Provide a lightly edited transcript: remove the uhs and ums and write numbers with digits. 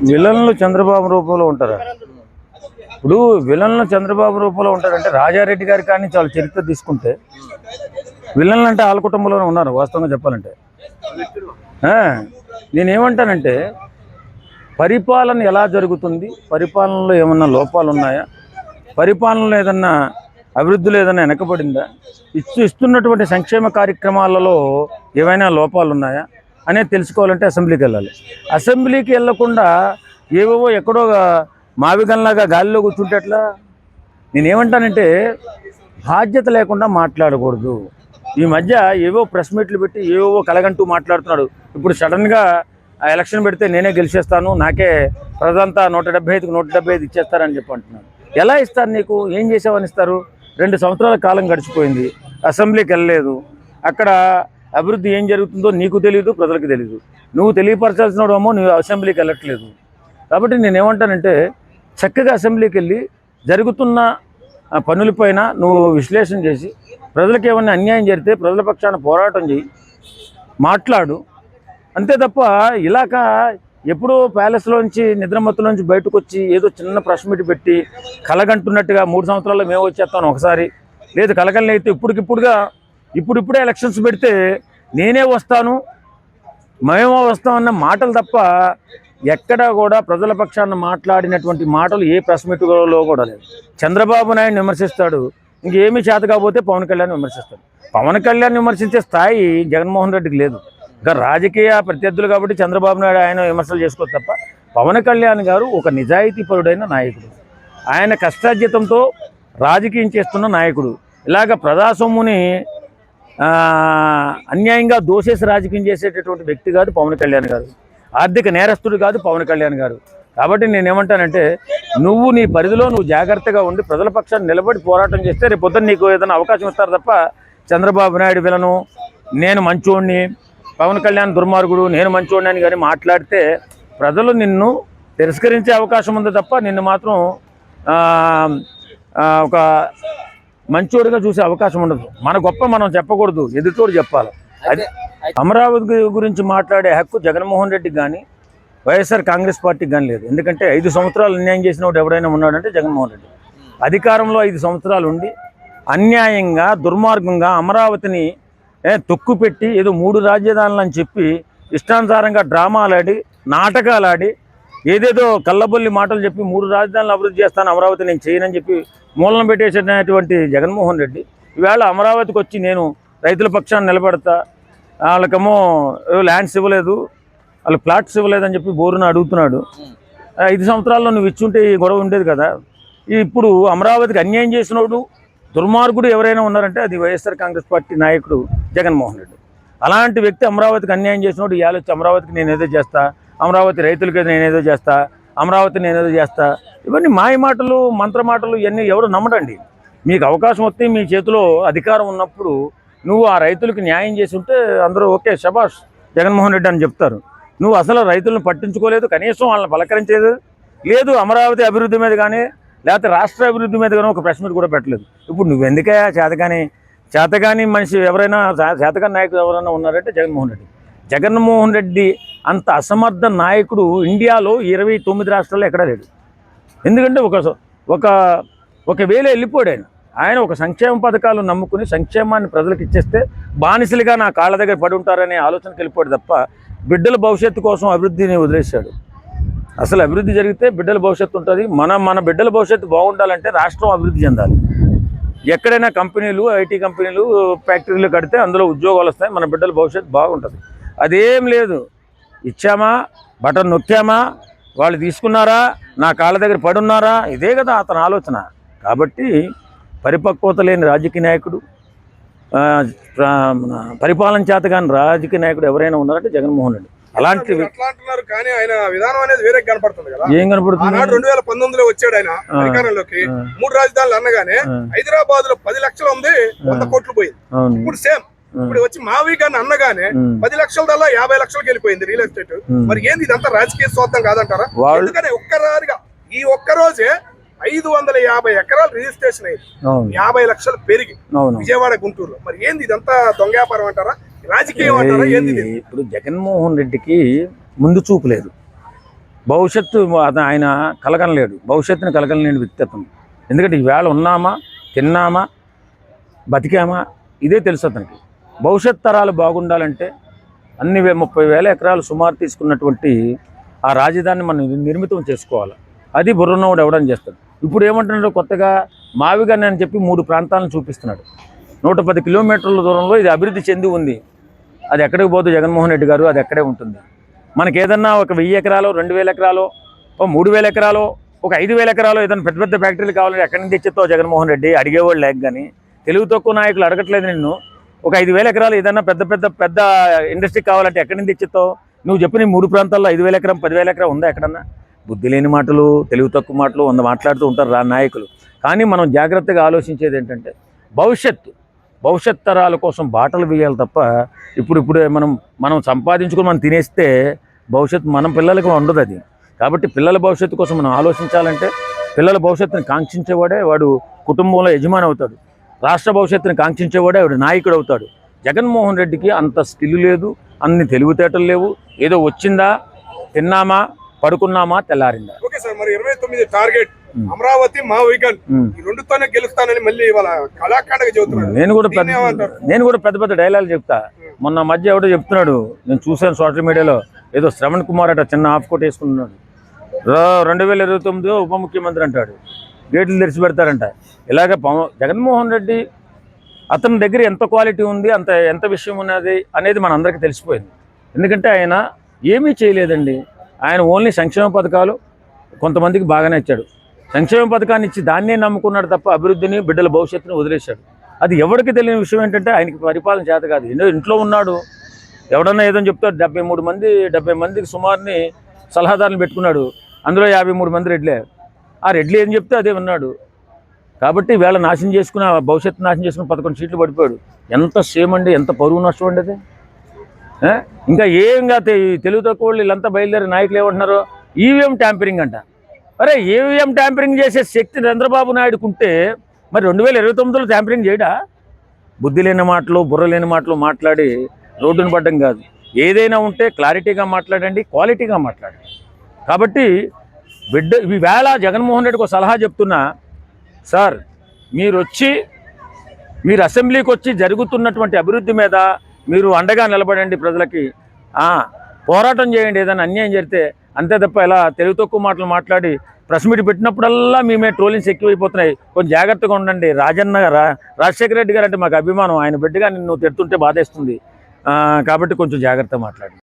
విలన్లు చంద్రబాబు రూపంలో ఉంటారా? ఇప్పుడు విలన్లు చంద్రబాబు రూపంలో ఉంటారంటే రాజారెడ్డి గారి కానీ చాలా చరిత్ర తీసుకుంటే విలన్లు అంటే వాళ్ళ కుటుంబంలోనే ఉన్నారు వాస్తవంగా చెప్పాలంటే. నేనేమంటానంటే పరిపాలన ఎలా జరుగుతుంది, పరిపాలనలో ఏమన్నా లోపాలు ఉన్నాయా, పరిపాలనలో ఏదన్నా అభివృద్ధిలో ఏదైనా వెనకబడిందా, ఇస్తున్నటువంటి సంక్షేమ కార్యక్రమాలలో ఏవైనా లోపాలు ఉన్నాయా అనేది తెలుసుకోవాలంటే అసెంబ్లీకి వెళ్ళాలి. అసెంబ్లీకి వెళ్ళకుండా ఏవేవో ఎక్కడో మావిగంలాగా గాలిలో కూర్చుంటే ఎట్లా? నేనేమంటానంటే బాధ్యత లేకుండా మాట్లాడకూడదు. ఈ మధ్య ఏవో ప్రెస్ మీట్లు పెట్టి ఏవో కలగంటూ మాట్లాడుతున్నాడు. ఇప్పుడు సడన్గా ఎలక్షన్ పెడితే నేనే గెలిచేస్తాను, నాకే ప్రజంతా 175కి 175 ఇచ్చేస్తారని చెప్పి అంటున్నాడు. ఎలా ఇస్తారు? నీకు ఏం చేసావని ఇస్తారు? 2 సంవత్సరాల కాలం గడిచిపోయింది, అసెంబ్లీకి వెళ్ళలేదు. అక్కడ అభివృద్ధి ఏం జరుగుతుందో నీకు తెలియదు, ప్రజలకు తెలియదు. నువ్వు తెలియపరచాల్సినోడేమో నువ్వు అసెంబ్లీకి వెళ్ళట్లేదు. కాబట్టి నేనేమంటానంటే చక్కగా అసెంబ్లీకి వెళ్ళి జరుగుతున్న పనులపైన నువ్వు విశ్లేషణ చేసి ప్రజలకు ఏమన్నా అన్యాయం జరిగితే ప్రజల పక్షాన పోరాటం చేయి, మాట్లాడు. అంతే తప్ప ఇలాక ఎప్పుడో ప్యాలెస్లోంచి నిద్రమత్తులోంచి బయటకు వచ్చి ఏదో చిన్న ప్రెస్ మీట్ పెట్టి కలగంటున్నట్టుగా 3 సంవత్సరాల్లో మేము వచ్చేస్తాను ఒకసారి, లేదు కలగలని అయితే ఇప్పుడిప్పుడే ఎలక్షన్స్ పెడితే నేనే వస్తాను మేమో వస్తామన్న మాటలు తప్ప ఎక్కడా కూడా ప్రజల పక్షాన మాట్లాడినటువంటి మాటలు ఏ ప్రెస్ మీట్లో కూడా లేదు. చంద్రబాబు నాయుడు విమర్శిస్తాడు, ఇంకేమీ చేత కాకపోతే పవన్ కళ్యాణ్ విమర్శిస్తాడు. పవన్ కళ్యాణ్ విమర్శించే స్థాయి జగన్మోహన్ రెడ్డికి లేదు. ఇంకా రాజకీయ ప్రత్యర్థులు కాబట్టి చంద్రబాబు నాయుడు ఆయన విమర్శలు చేసుకోవచ్చు తప్ప పవన్ కళ్యాణ్ గారు ఒక నిజాయితీపరుడైన నాయకుడు. ఆయన కష్టార్జితంతో రాజకీయం చేస్తున్న నాయకుడు. ఇలాగ ప్రజాసొమ్ముని అన్యాయంగా దోసేసి రాజకీయం చేసేటటువంటి వ్యక్తి కాదు పవన్ కళ్యాణ్ గారు. ఆర్థిక నేరస్తుడు కాదు పవన్ కళ్యాణ్ గారు. కాబట్టి నేనేమంటానంటే నువ్వు నీ పరిధిలో నువ్వు జాగ్రత్తగా ఉండి ప్రజల పక్షాన్ని నిలబడి పోరాటం చేస్తే రేపు పొద్దున్న నీకు ఏదైనా అవకాశం ఇస్తారు తప్ప చంద్రబాబు నాయుడు విలను, నేను మంచోడిని, పవన్ కళ్యాణ్ దుర్మార్గుడు, నేను మంచోడిని అని కానీ మాట్లాడితే ప్రజలు నిన్ను తిరస్కరించే అవకాశం ఉంది తప్ప నిన్ను మాత్రం ఒక మంచోడిగా చూసే అవకాశం ఉండదు. మన గొప్ప మనం చెప్పకూడదు, ఎదుటోడు చెప్పాలి. అదే అమరావతి గురించి మాట్లాడే హక్కు జగన్మోహన్ రెడ్డికి కానీ వైఎస్ఆర్ కాంగ్రెస్ పార్టీకి కానీ లేదు. ఎందుకంటే 5 సంవత్సరాలు అన్యాయం చేసిన వాడు ఎవరైనా ఉన్నాడంటే జగన్మోహన్ రెడ్డి. అధికారంలో 5 సంవత్సరాలు ఉండి అన్యాయంగా దుర్మార్గంగా అమరావతిని తొక్కుపెట్టి ఏదో 3 రాజధానులు అని చెప్పి ఇష్టానుసారంగా డ్రామాలాడి నాటకాలాడి ఏదేదో కళ్ళబొల్లి మాటలు చెప్పి 3 రాజధానులు అభివృద్ధి చేస్తాను, అమరావతి నేను చేయనని చెప్పి మూలన పెట్టేసినటువంటి జగన్మోహన్ రెడ్డి ఈవేళ అమరావతికి వచ్చి నేను రైతుల పక్షాన్ని నిలబడతా, వాళ్ళకేమో ల్యాండ్స్ ఇవ్వలేదు, వాళ్ళు ప్లాట్స్ ఇవ్వలేదని చెప్పి బోరును అడుగుతున్నాడు. 5 సంవత్సరాల్లో నువ్వు ఇచ్చుంటే ఈ గొడవ ఉండేది కదా. ఇప్పుడు అమరావతికి అన్యాయం చేసినోడు దుర్మార్గుడు ఎవరైనా ఉన్నారంటే అది వైఎస్ఆర్ కాంగ్రెస్ పార్టీ నాయకుడు జగన్మోహన్ రెడ్డి. అలాంటి వ్యక్తి అమరావతికి అన్యాయం చేసినోడు ఇవాళ వచ్చి అమరావతికి నేనేదో చేస్తా, అమరావతి రైతులకి నేనేదో చేస్తా, అమరావతి నేనేదో చేస్తా, ఇవన్నీ మాయ మాటలు మంత్ర మాటలు ఇవన్నీ ఎవరు నమ్మడండి. మీకు అవకాశం వస్తే మీ చేతిలో అధికారం ఉన్నప్పుడు నువ్వు ఆ రైతులకు న్యాయం చేసి ఉంటే అందరూ ఓకే శబాష్ జగన్మోహన్ రెడ్డి అని చెప్తారు. నువ్వు అసలు రైతులను పట్టించుకోలేదు, కనీసం వాళ్ళని పలకరించేది లేదు. అమరావతి అభివృద్ధి మీద కానీ లేకపోతే రాష్ట్ర అభివృద్ధి మీద కానీ ఒక ప్రెస్ మీట్ కూడా పెట్టలేదు. ఇప్పుడు నువ్వు ఎందుకయ్యా చేతగాని మనిషి ఎవరైనా చేతగాని నాయకుడు ఎవరైనా ఉన్నారంటే జగన్మోహన్ రెడ్డి. జగన్మోహన్ రెడ్డి అంత అసమర్థ నాయకుడు ఇండియాలో 29 రాష్ట్రాల్లో ఎక్కడా లేడు. ఎందుకంటే ఒక వేళ వెళ్ళిపోయాడు ఆయన ఒక సంక్షేమ పథకాలు నమ్ముకుని సంక్షేమాన్ని ప్రజలకు ఇచ్చేస్తే బానిసలుగా నా కాళ్ళ దగ్గర పడి ఉంటారనే ఆలోచనకి వెళ్ళిపోయాడు తప్ప బిడ్డల భవిష్యత్తు కోసం అభివృద్ధిని వదిలేశాడు. అసలు అభివృద్ధి జరిగితే బిడ్డల భవిష్యత్తు ఉంటుంది. మన బిడ్డల భవిష్యత్తు బాగుండాలంటే రాష్ట్రం అభివృద్ధి చెందాలి. ఎక్కడైనా కంపెనీలు, ఐటీ కంపెనీలు, ఫ్యాక్టరీలు కడితే అందులో ఉద్యోగాలు వస్తాయి, మన బిడ్డల భవిష్యత్తు బాగుంటుంది. అదేం లేదు. ఇచ్చామా, బటన్ నొక్కామా, వాళ్ళు తీసుకున్నారా, నా కాళ్ళ దగ్గర పడున్నారా, ఇదే కదా అతని ఆలోచన. కాబట్టి పరిపక్వత లేని రాజకీయ నాయకుడు, పరిపాలన చేత కానీ రాజకీయ నాయకుడు ఎవరైనా ఉన్నారంటే జగన్మోహన్ రెడ్డి. అలాంటి కానీ ఆయన విధానం అనేది వేరే కనపడుతుంది కదా. ఏం కనపడుతుంది? 2019లో వచ్చాడు ఆయన అధికారంలోకి. 3 రాజధానులు అనగానే హైదరాబాద్ లో 10 లక్షలు ఉంది, 100 కోట్లు పోయింది. ఇప్పుడు సేమ్ ఇప్పుడు వచ్చి మావి గాని అన్నగానే 10 లక్షల దల్లా 50 లక్షలకు వెళ్ళిపోయింది రియల్ ఎస్టేట్. మరి ఏంది ఇదంతా రాజకీయ స్వార్థం కాదంటారా? ఎందుకని ఒక్కసారిగా ఈ ఒక్కరోజే 550 ఎకరాలు రిజిస్ట్రేషన్ అయ్యింది, 50 లక్షలు పెరిగి విజయవాడ గుంటూరులో. మరి ఏంది ఇదంతా దొంగ వ్యాపారం అంటారా, రాజకీయం అంటారా, ఏంది? ఇప్పుడు జగన్మోహన్ రెడ్డికి ముందు చూపు లేదు. భవిష్యత్తు ఆయన కలగనలేడు, భవిష్యత్తుని కలగలేని వ్యక్తిత్వం. ఎందుకంటే ఈవేళ ఉన్నామా, తిన్నామా, బతికామా ఇదే తెలుసు అతనికి. భవిష్యత్ తరాలు బాగుండాలంటే అన్ని 30,000 ఎకరాలు సుమారు తీసుకున్నటువంటి ఆ రాజధానిని మనం నిర్మితం చేసుకోవాలి. అది బుర్రన్నోడు ఎవడని చేస్తాడు. ఇప్పుడు ఏమంటున్నాడు కొత్తగా మావిగాని అని చెప్పి 3 ప్రాంతాలను చూపిస్తున్నాడు. 110 కిలోమీటర్ల దూరంలో ఇది అభివృద్ధి చెంది ఉంది. అది ఎక్కడికి పోదు జగన్మోహన్ రెడ్డి గారు, అది ఎక్కడే ఉంటుంది. మనకి ఏదన్నా ఒక 1000 ఎకరాలు, 2000 ఎకరాలు, 3000 ఎకరాలు, ఒక 5000 ఎకరాలు ఏదైనా పెద్ద పెద్ద ఫ్యాక్టరీలు కావాలంటే ఎక్కడి నుంచి తెచ్చేస్తావు జగన్మోహన్ రెడ్డి? అడిగేవాళ్ళు లేక కానీ తెలుగు తక్కువ నాయకులు అడగట్లేదు నిన్ను. ఒక 5000 ఎకరాలు ఏదన్నా పెద్ద ఇండస్ట్రీ కావాలంటే ఎక్కడి నుంచి తెచ్చేస్తావు? నువ్వు చెప్పిన 3 ప్రాంతాల్లో 5000 ఎకరం, 10,000 ఎకరం ఉందా ఎక్కడన్నా? బుద్ధి లేని మాటలు, తెలుగు తక్కువ మాటలు మాట్లాడుతూ ఉంటారు నాయకులు. కానీ మనం జాగ్రత్తగా ఆలోచించేది ఏంటంటే భవిష్యత్ తరాల కోసం బాటలు వేయాలి తప్ప ఇప్పుడే మనం సంపాదించుకొని మనం తినేస్తే భవిష్యత్తు మన పిల్లలకి ఉండదు అది. కాబట్టి పిల్లల భవిష్యత్తు కోసం మనం ఆలోచించాలంటే పిల్లల భవిష్యత్తుని కాంక్షించేవాడే వాడు కుటుంబంలో యజమాని అవుతాడు. రాష్ట్ర భవిష్యత్తుని కాంక్షించేవాడే వాడు నాయకుడు అవుతాడు. జగన్మోహన్ రెడ్డికి అంత స్కిల్ లేదు, అన్ని తెలివితేటలు లేవు. ఏదో వచ్చిందా, తిన్నామా, పడుకున్నామా, తెల్లారిందా. ఓకే సార్, మరి 29 టార్గెట్ అమరావతి మా వీకెండ్ ఈ రెండుతోనే గెలుస్తానని మళ్ళీ వాళ్ళ కళాఖండగా చెబుతున్నాడు. నేను కూడా పెద్ద డైలాగ్ చెప్తా. మొన్న మధ్య ఎవడో చెప్తున్నాడు, నేను చూశాను సోషల్ మీడియాలో, ఏదో శ్రవణ్ కుమార్ అట చిన్న హాఫ్ కోట్ వేసుకుంటున్నాడు. 2029 ఉప ముఖ్యమంత్రి అంటాడు, గేట్లు తెరిచి పెడతారంట. ఇలాగ జగన్మోహన్ రెడ్డి అతని దగ్గర ఎంత క్వాలిటీ ఉంది, ఎంత విషయం ఉన్నది అనేది మన అందరికీ తెలిసిపోయింది. ఎందుకంటే ఆయన ఏమీ చేయలేదండి. ఆయన ఓన్లీ సంక్షేమ పథకాలు కొంతమందికి బాగానే ఇచ్చాడు. సంక్షేమ పథకాన్ని ఇచ్చి దాన్నే నమ్ముకున్నాడు తప్ప అభివృద్ధిని, బిడ్డల భవిష్యత్తుని వదిలేశాడు. అది ఎవరికి తెలియని విషయం ఏంటంటే ఆయనకి పరిపాలన చేత కాదు. ఇంట్లో ఉన్నాడు, ఎవడన్నా ఏదో చెప్తాడు. 70 మందికి సుమారుని సలహాదారులు పెట్టుకున్నాడు. అందులో 53 మంది రెడ్లే. ఆ రెడ్లు ఏం చెప్తే అదే ఉన్నాడు. కాబట్టి వేళ నాశనం చేసుకుని, భవిష్యత్తు నాశనం చేసుకుని 11 సీట్లు పడిపోయాడు. ఎంత సేమ్ అండి, ఎంత పరువు నష్టం అండి అది. ఇంకా ఏంగా తెలుగు తక్కువ వాళ్ళు వీళ్ళంతా బయలుదేరి నాయకులు ఏమంటున్నారు, ఈవీఎం ట్యాంపరింగ్ అంట. అరే ఈవీఎం ట్యాంపరింగ్ చేసే శక్తి చంద్రబాబు నాయుడుకు ఉంటే మరి 2029లో ట్యాంపరింగ్ చేయడా? బుద్ధి లేని మాటలు, బుర్ర లేని మాటలు మాట్లాడి రోడ్డును పడ్డం కాదు. ఏదైనా ఉంటే క్లారిటీగా మాట్లాడండి, క్వాలిటీగా మాట్లాడండి. కాబట్టి ఈవేళ జగన్మోహన్ రెడ్డికి ఒక సలహా చెప్తున్నా, సార్ మీరు అసెంబ్లీకి వచ్చి జరుగుతున్నటువంటి అభివృద్ధి మీద మీరు అండగా నిలబడండి, ప్రజలకి పోరాటం చేయండి. ఏదైనా అన్యాయం జరిగితే అంతే తప్ప ఇలా తెలుగు తక్కువ మాటలు మాట్లాడి ప్రెస్ మీట్ పెట్టినప్పుడల్లా మేమే ట్రోలింగ్స్ ఎక్కువైపోతున్నాయి, కొంచెం జాగ్రత్తగా ఉండండి. రాజశేఖర రెడ్డి గారు అంటే మాకు అభిమానం, ఆయన బిడ్డగా నిన్ను తిడుతుంటే బాధేస్తుంది. కాబట్టి కొంచెం జాగ్రత్తగా మాట్లాడండి.